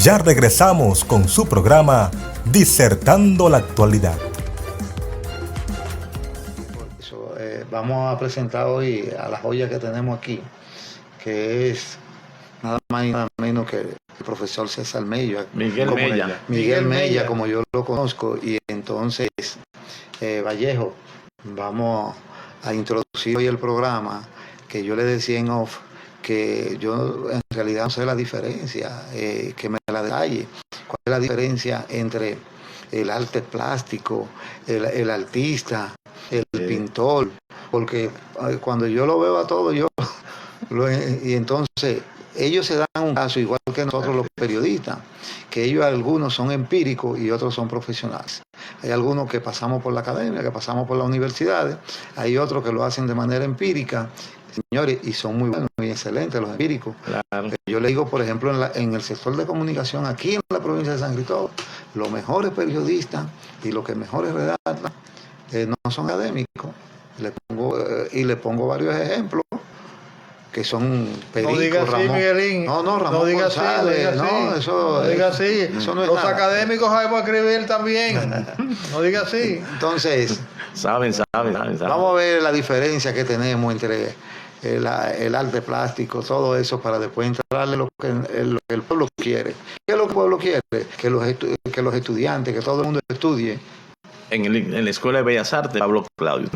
Ya regresamos con su programa Disertando la Actualidad. Vamos a presentar hoy a la joya que tenemos aquí, que es nada más y nada menos que el profesor César Mella. Miguel Mella, como yo lo conozco. Y entonces, Vallejo, vamos a introducir hoy el programa, que yo le decía en off, que yo en realidad no sé la diferencia, que me la detalle. ¿Cuál es la diferencia entre el arte plástico, el artista, el pintor? Porque cuando yo lo veo a todos, y entonces ellos se dan un caso igual que nosotros los periodistas, que ellos algunos son empíricos y otros son profesionales. Hay algunos que pasamos por la academia, que pasamos por las universidades, hay otros que lo hacen de manera empírica, señores, y son muy buenos, muy excelentes los empíricos. Claro. Yo le digo, por ejemplo, en el sector de comunicación, aquí en la provincia de San Cristóbal, los mejores periodistas y los que mejores redactan no son académicos. Le pongo varios ejemplos que son Perico, no diga Ramón. Así, Miguelín. Ramón no diga González, así, no, eso no diga así. Eso no es Los nada. académicos sabemos escribir también. No diga así. Entonces, saben. Vamos a ver la diferencia que tenemos entre el arte plástico, todo eso, para después entrarle lo que el pueblo quiere. ¿Qué es lo que el pueblo quiere? Que los estudiantes, que todo el mundo estudie. En la Escuela de Bellas Artes, Pablo Claudio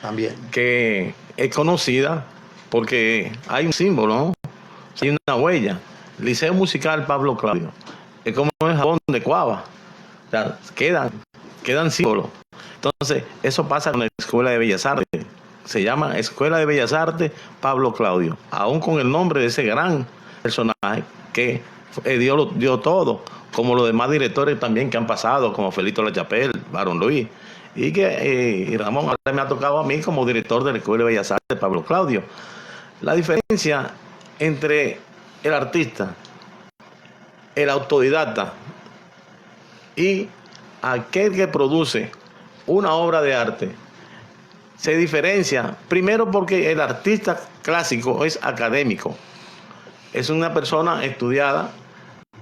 también. Que es conocida porque hay un símbolo, ¿no? Hay una huella. Liceo Musical Pablo Claudio. Es como el jabón de Cuava. O sea, quedan símbolos. Entonces, eso pasa con la Escuela de Bellas Artes. Se llama Escuela de Bellas Artes Pablo Claudio. Aún con el nombre de ese gran personaje que dio todo, como los demás directores también que han pasado, como Felito Lachapelle, Barón Luis, y Ramón, ahora me ha tocado a mí como director de la Escuela de Bellas Artes Pablo Claudio. La diferencia entre el artista, el autodidacta y aquel que produce una obra de arte se diferencia primero porque el artista clásico es académico, es una persona estudiada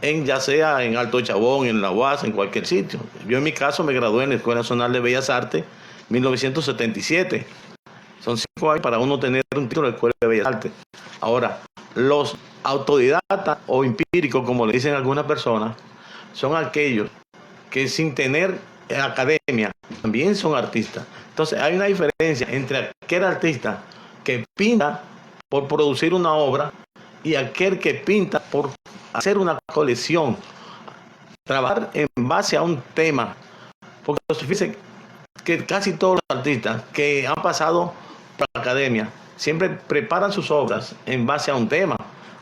ya sea en Alto Chabón, en la UAS, en cualquier sitio. Yo en mi caso me gradué en la Escuela Nacional de Bellas Artes en 1977. Son 5 años para uno tener un título de Escuela de Bellas Artes. Ahora, los autodidactas o empíricos, como le dicen algunas personas, son aquellos que sin tener academia también son artistas. Entonces hay una diferencia entre aquel artista que pinta por producir una obra y aquel que pinta por hacer una colección, trabajar en base a un tema. Porque fíjense que casi todos los artistas que han pasado por la academia siempre preparan sus obras en base a un tema,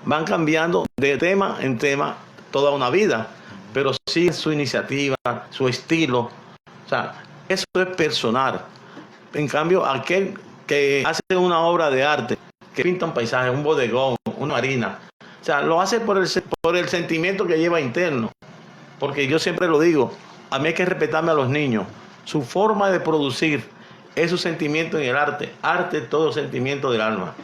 van cambiando de tema en tema toda una vida, pero sí su iniciativa, su estilo, o sea, eso es personal. En cambio, aquel que hace una obra de arte, que pinta un paisaje, un bodegón, una marina, o sea, lo hace por el sentimiento que lleva interno. Porque yo siempre lo digo, a mí hay que respetarme a los niños. Su forma de producir es su sentimiento en el arte. Arte es todo sentimiento del alma.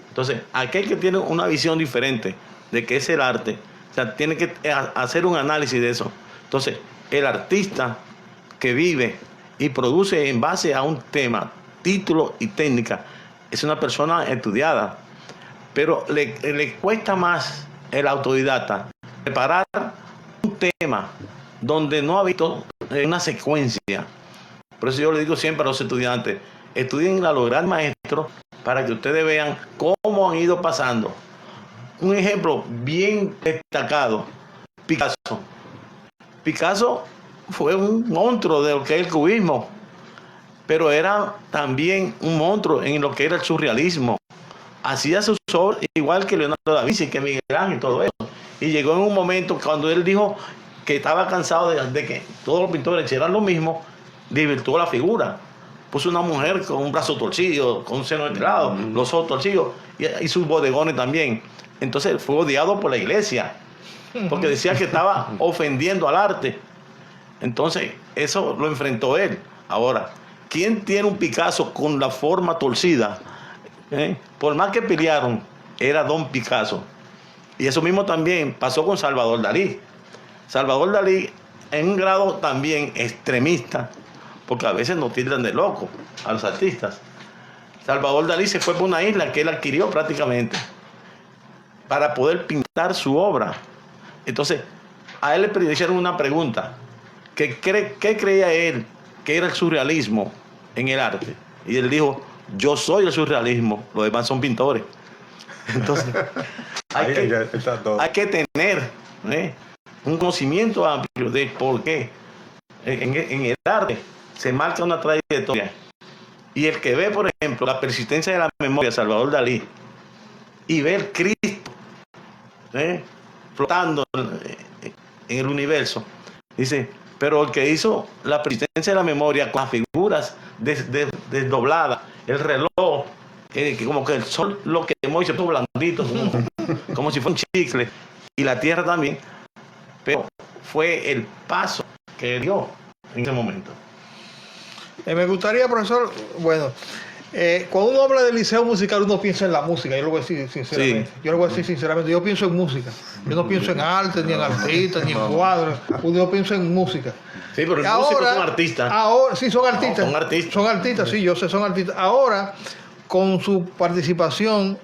Entonces, aquel que tiene una visión diferente de qué es el arte, o sea, tiene que hacer un análisis de eso. Entonces, el artista que vive y produce en base a un tema, título y técnica, es una persona estudiada. Pero le cuesta más el autodidacta preparar un tema donde no ha visto una secuencia. Por eso yo le digo siempre a los estudiantes, estudien a los grandes maestros para que ustedes vean cómo han ido pasando. Un ejemplo bien destacado, Picasso. Picasso fue un monstruo de lo que es el cubismo, pero era también un monstruo en lo que era el surrealismo. Hacía sus obras igual que Leonardo da Vinci, que Miguel Ángel y todo eso. Y llegó en un momento cuando él dijo que estaba cansado de que todos los pintores hicieran lo mismo, desvirtuó la figura. Puso una mujer con un brazo torcido, con un seno estirado, los ojos torcidos y sus bodegones también. Entonces fue odiado por la iglesia, porque decía que estaba ofendiendo al arte. Entonces eso lo enfrentó él. Ahora, ¿quién tiene un Picasso con la forma torcida? Por más que pelearon, era Don Picasso. Y eso mismo también pasó con Salvador Dalí. Salvador Dalí, en un grado también extremista, porque a veces nos tildan de loco a los artistas. Salvador Dalí se fue por una isla que él adquirió prácticamente para poder pintar su obra. Entonces, a él le hicieron una pregunta. ¿Qué creía él que era el surrealismo en el arte? Y él dijo, yo soy el surrealismo, los demás son pintores. Entonces, hay que tener un conocimiento amplio de por qué en el arte se marca una trayectoria. Y el que ve, por ejemplo, la persistencia de la memoria de Salvador Dalí y ve el Cristo flotando en el universo, dice, pero el que hizo la persistencia de la memoria con las figuras desdobladas, el reloj, que como que el sol lo quemó y se puso blandito, como si fuera un chicle, y la tierra también, pero fue el paso que dio en ese momento. Me gustaría, profesor, bueno, cuando uno habla del liceo musical, uno piensa en la música, yo lo voy a decir sinceramente. Sí. Yo lo voy a decir sinceramente, yo pienso en música. Yo no pienso en arte, ni en artistas, ni en cuadros. Yo pienso en música. Sí, pero los músicos son artistas. Ahora, sí, son artistas. No, son artistas. Son artistas, sí, yo sé, son artistas. Ahora, con su participación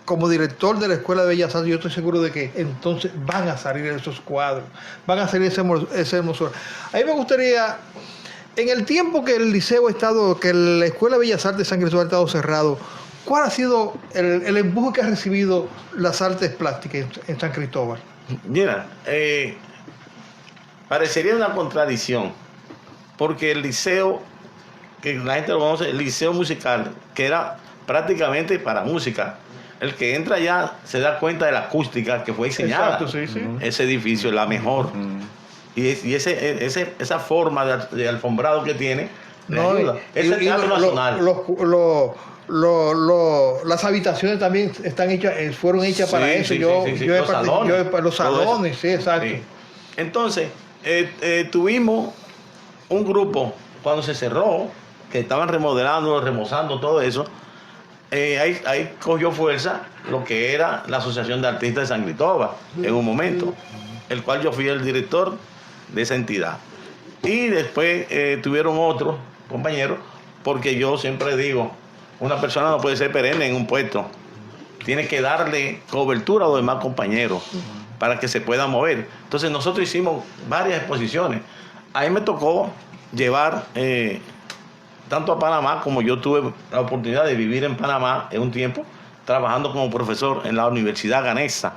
como director de la Escuela de Bellas Artes, yo estoy seguro de que entonces van a salir esos cuadros, van a salir esa hermosura. A mí me gustaría, en el tiempo que el liceo ha estado, que la Escuela de Bellas Artes de San Cristóbal ha estado cerrado, ¿cuál ha sido el empuje que ha recibido las artes plásticas en San Cristóbal? Mira, parecería una contradicción, porque el liceo, que la gente lo conoce, el liceo musical, que era prácticamente para música, el que entra ya se da cuenta de la acústica que fue diseñada. Exacto, sí, sí. Ese edificio es la mejor. Y esa forma de alfombrado que tiene, le ayuda. Es el Teatro Nacional. Las habitaciones también están hechas, fueron hechas para eso. Los salones, sí, exacto. Sí. Entonces, tuvimos un grupo cuando se cerró, que estaban remodelando, remozando todo eso. Ahí cogió fuerza lo que era la Asociación de Artistas de San Cristóbal en un momento, el cual yo fui el director de esa entidad. Y después tuvieron otros compañeros, porque yo siempre digo, una persona no puede ser perenne en un puesto, tiene que darle cobertura a los demás compañeros para que se pueda mover. Entonces nosotros hicimos varias exposiciones. Ahí me tocó llevar tanto a Panamá, como yo tuve la oportunidad de vivir en Panamá en un tiempo, trabajando como profesor en la Universidad Ganesa,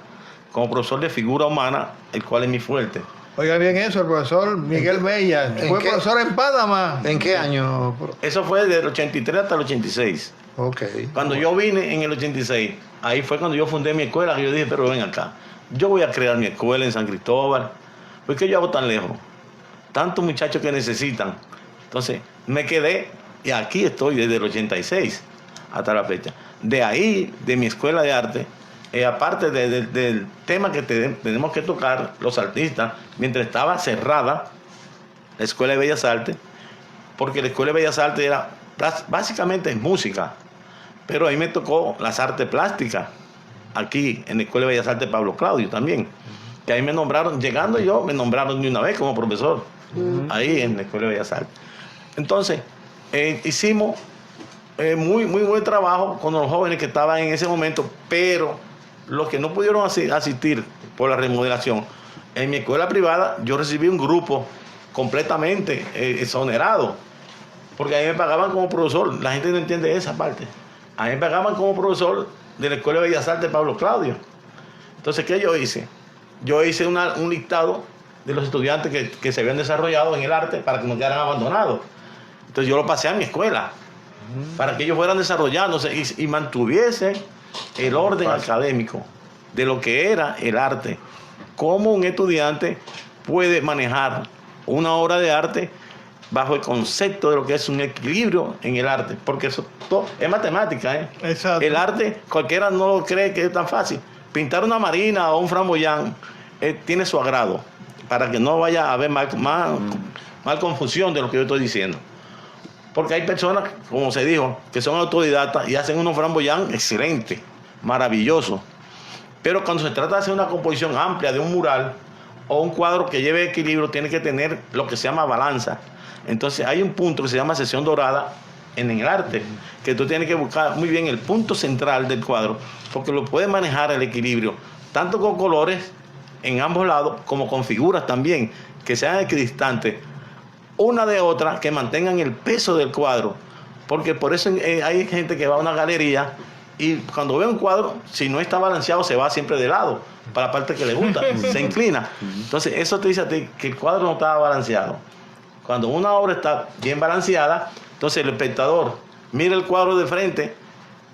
como profesor de figura humana, el cual es mi fuerte. Oiga bien eso, el profesor Miguel Mella, fue profesor en Panamá. ¿En qué año? Eso fue del 83 hasta el 86. Ok. Cuando yo vine en el 86, ahí fue cuando yo fundé mi escuela, que yo dije, pero ven acá, yo voy a crear mi escuela en San Cristóbal, ¿por qué yo hago tan lejos? Tantos muchachos que necesitan. Entonces, me quedé y aquí estoy desde el 86 hasta la fecha. De ahí, de mi escuela de arte, aparte del tema que tenemos que tocar los artistas, mientras estaba cerrada la Escuela de Bellas Artes, porque la Escuela de Bellas Artes era básicamente música, pero ahí me tocó las artes plásticas, aquí en la Escuela de Bellas Artes Pablo Claudio también, que ahí me nombraron, llegando yo, me nombraron de una vez como profesor, ahí en la Escuela de Bellas Artes. Entonces, hicimos muy buen trabajo con los jóvenes que estaban en ese momento, pero los que no pudieron asistir por la remodelación, en mi escuela privada yo recibí un grupo completamente exonerado, porque a mí me pagaban como profesor. La gente no entiende esa parte. A mí me pagaban como profesor de la Escuela de Bellas Artes Pablo Claudio. Entonces, ¿qué yo hice? Yo hice un listado de los estudiantes que se habían desarrollado en el arte para que no quedaran abandonados. Entonces yo lo pasé a mi escuela para que ellos fueran desarrollándose y mantuviesen el orden académico de lo que era el arte. Cómo un estudiante puede manejar una obra de arte bajo el concepto de lo que es un equilibrio en el arte, porque eso todo es matemática, Exacto. El arte, cualquiera no lo cree que es tan fácil. Pintar una marina o un framboyán tiene su agrado, para que no vaya a haber mal confusión de lo que yo estoy diciendo. Porque hay personas, como se dijo, que son autodidactas y hacen unos framboyán excelentes, maravillosos. Pero cuando se trata de hacer una composición amplia de un mural o un cuadro que lleve equilibrio, tiene que tener lo que se llama balanza. Entonces hay un punto que se llama sección dorada en el arte, que tú tienes que buscar muy bien el punto central del cuadro, porque lo puedes manejar el equilibrio, tanto con colores en ambos lados, como con figuras también, que sean equidistantes una de otra, que mantengan el peso del cuadro. Porque por eso hay gente que va a una galería y cuando ve un cuadro, si no está balanceado, se va siempre de lado, para la parte que le gusta, se inclina. Entonces eso te dice a ti que el cuadro no estaba balanceado. Cuando una obra está bien balanceada, entonces el espectador mira el cuadro de frente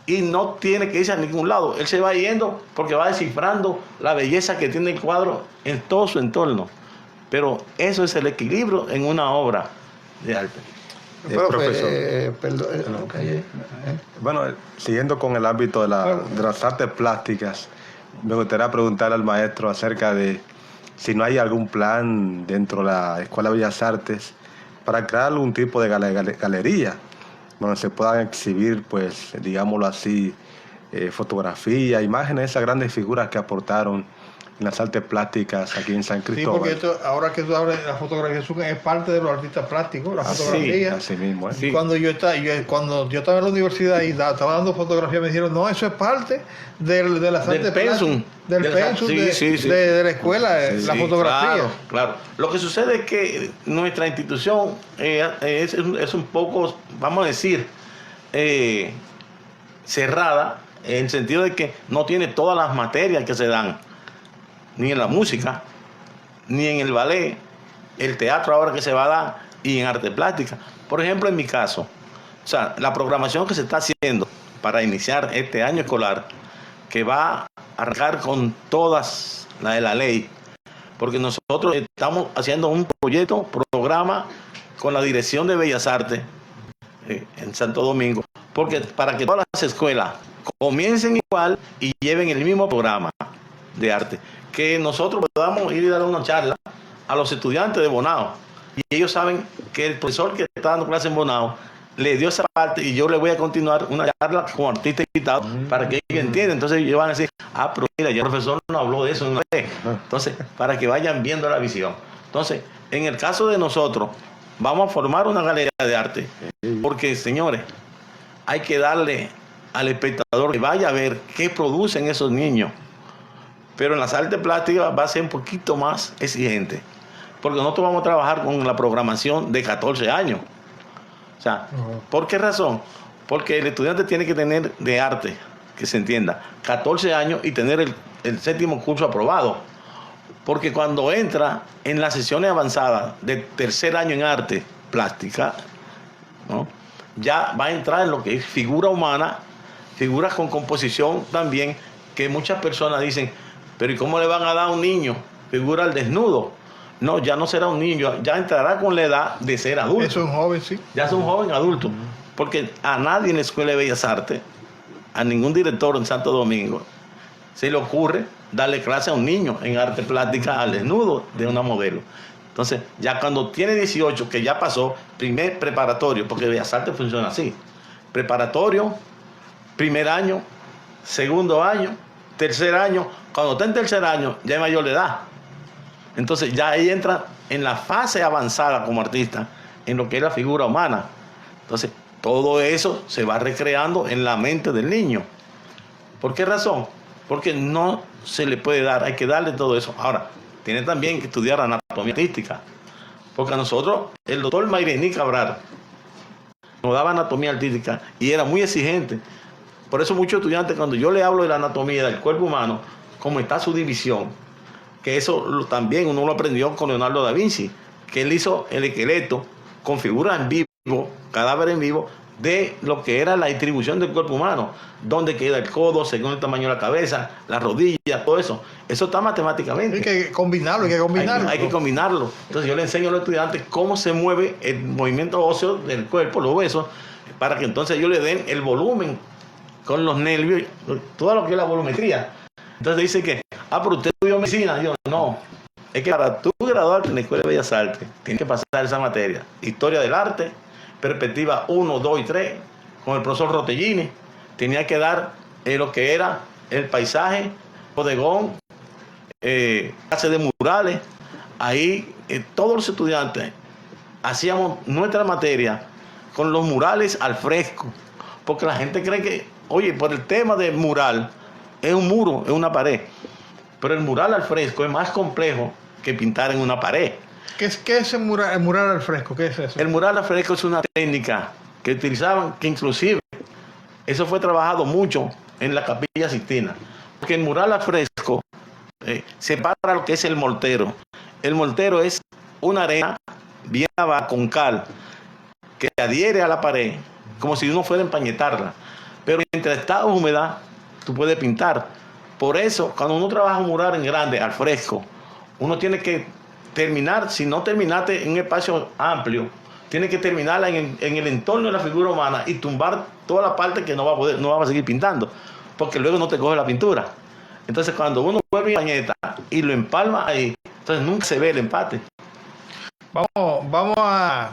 y no tiene que irse a ningún lado. Él se va yendo porque va descifrando la belleza que tiene el cuadro en todo su entorno. Pero eso es el equilibrio en una obra de arte. Profesor. Bueno, siguiendo con el ámbito de las artes plásticas, me gustaría preguntarle al maestro acerca de si no hay algún plan dentro de la Escuela de Bellas Artes para crear algún tipo de galería donde se puedan exhibir, pues, digámoslo así, fotografías, imágenes de esas grandes figuras que aportaron en las artes plásticas aquí en San Cristóbal. Sí, porque ahora que tú hablas de la fotografía es parte de los artistas plásticos, la fotografía. Así mismo, Y cuando yo estaba en la universidad y estaba dando fotografía, me dijeron, no, eso es parte de las artes plásticas. Del pensum de la escuela, la fotografía. Claro. Lo que sucede es que nuestra institución es un poco, vamos a decir, cerrada, en el sentido de que no tiene todas las materias que se dan, ni en la música, ni en el ballet, el teatro ahora que se va a dar, y en arte plástica. Por ejemplo, en mi caso, o sea, la programación que se está haciendo para iniciar este año escolar, que va a arrancar con todas las de la ley, porque nosotros estamos haciendo un programa con la Dirección de Bellas Artes en Santo Domingo, porque para que todas las escuelas comiencen igual y lleven el mismo programa de arte, que nosotros podamos ir y darle una charla a los estudiantes de Bonao, y ellos saben que el profesor que está dando clase en Bonao le dio esa parte, y yo le voy a continuar una charla con artistas invitados para que ellos entiendan. Entonces ellos van a decir, pero mira, ya el profesor no habló de eso, entonces para que vayan viendo la visión. Entonces, en el caso de nosotros, vamos a formar una galería de arte, porque, señores, hay que darle al espectador que vaya a ver qué producen esos niños. Pero en las artes plásticas va a ser un poquito más exigente, porque nosotros vamos a trabajar con la programación de 14 años. O sea, ¿por qué razón? Porque el estudiante tiene que tener de arte, que se entienda, 14 años y tener el séptimo curso aprobado. Porque cuando entra en las sesiones avanzadas de tercer año en arte plástica, ¿no?, ya va a entrar en lo que es figura humana, figuras con composición también, que muchas personas dicen, pero ¿y cómo le van a dar a un niño figura al desnudo? No, ya no será un niño, ya entrará con la edad de ser adulto. Es un joven, sí. Ya es un joven adulto. Porque a nadie en la Escuela de Bellas Artes, a ningún director en Santo Domingo, se le ocurre darle clase a un niño en arte plástica al desnudo de una modelo. Entonces, ya cuando tiene 18, que ya pasó, primer preparatorio, porque Bellas Artes funciona así. Preparatorio, primer año, segundo año, tercer año. Cuando está en tercer año, ya es mayor de edad. Entonces, ya ahí entra en la fase avanzada como artista, en lo que es la figura humana. Entonces, todo eso se va recreando en la mente del niño. ¿Por qué razón? Porque no se le puede dar, hay que darle todo eso. Ahora, tiene también que estudiar anatomía artística. Porque a nosotros, el doctor Mayrení Cabral nos daba anatomía artística y era muy exigente. Por eso muchos estudiantes, cuando yo le hablo de la anatomía del cuerpo humano, cómo está su división, que eso también uno lo aprendió con Leonardo da Vinci, que él hizo el esqueleto con figuras en vivo, cadáver en vivo, de lo que era la distribución del cuerpo humano, dónde queda el codo, según el tamaño de la cabeza, las rodillas, todo eso. Eso está matemáticamente. Hay que combinarlo, Hay que combinarlo. Entonces yo le enseño a los estudiantes cómo se mueve el movimiento óseo del cuerpo, los huesos, para que entonces ellos le den el volumen con los nervios, todo lo que es la volumetría. Entonces dice que, pero usted estudió medicina. Yo, no. Es que para tú graduarte en la Escuela de Bellas Artes, tienes que pasar esa materia. Historia del arte, perspectiva 1, 2 y 3, con el profesor Rotellini. Tenía que dar lo que era el paisaje, bodegón, clase de murales. Ahí todos los estudiantes hacíamos nuestra materia con los murales al fresco, porque la gente cree que, oye, por el tema del mural, es un muro, es una pared, pero el mural al fresco es más complejo que pintar en una pared. ¿Qué es el mural al fresco? ¿Qué es eso? El mural al fresco es una técnica que utilizaban, que inclusive eso fue trabajado mucho en la Capilla Sixtina, porque el mural al fresco separa lo que es el mortero. El mortero es una arena bien abajo con cal que adhiere a la pared como si uno fuera a empañetarla, pero mientras está húmeda tú puedes pintar. Por eso cuando uno trabaja un mural en grande al fresco, uno tiene que terminar, si no terminaste en un espacio amplio, tiene que terminarla en el entorno de la figura humana y tumbar toda la parte que no va a seguir pintando, porque luego no te coge la pintura. Entonces cuando uno vuelve y pañeta y lo empalma ahí, entonces nunca se ve el empate. Vamos a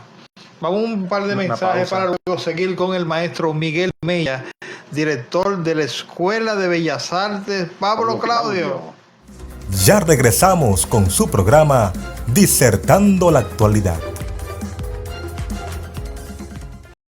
un par de mensajes para luego seguir con el maestro Miguel Mella, director de la Escuela de Bellas Artes Pablo Claudio. Ya regresamos con su programa Disertando la Actualidad.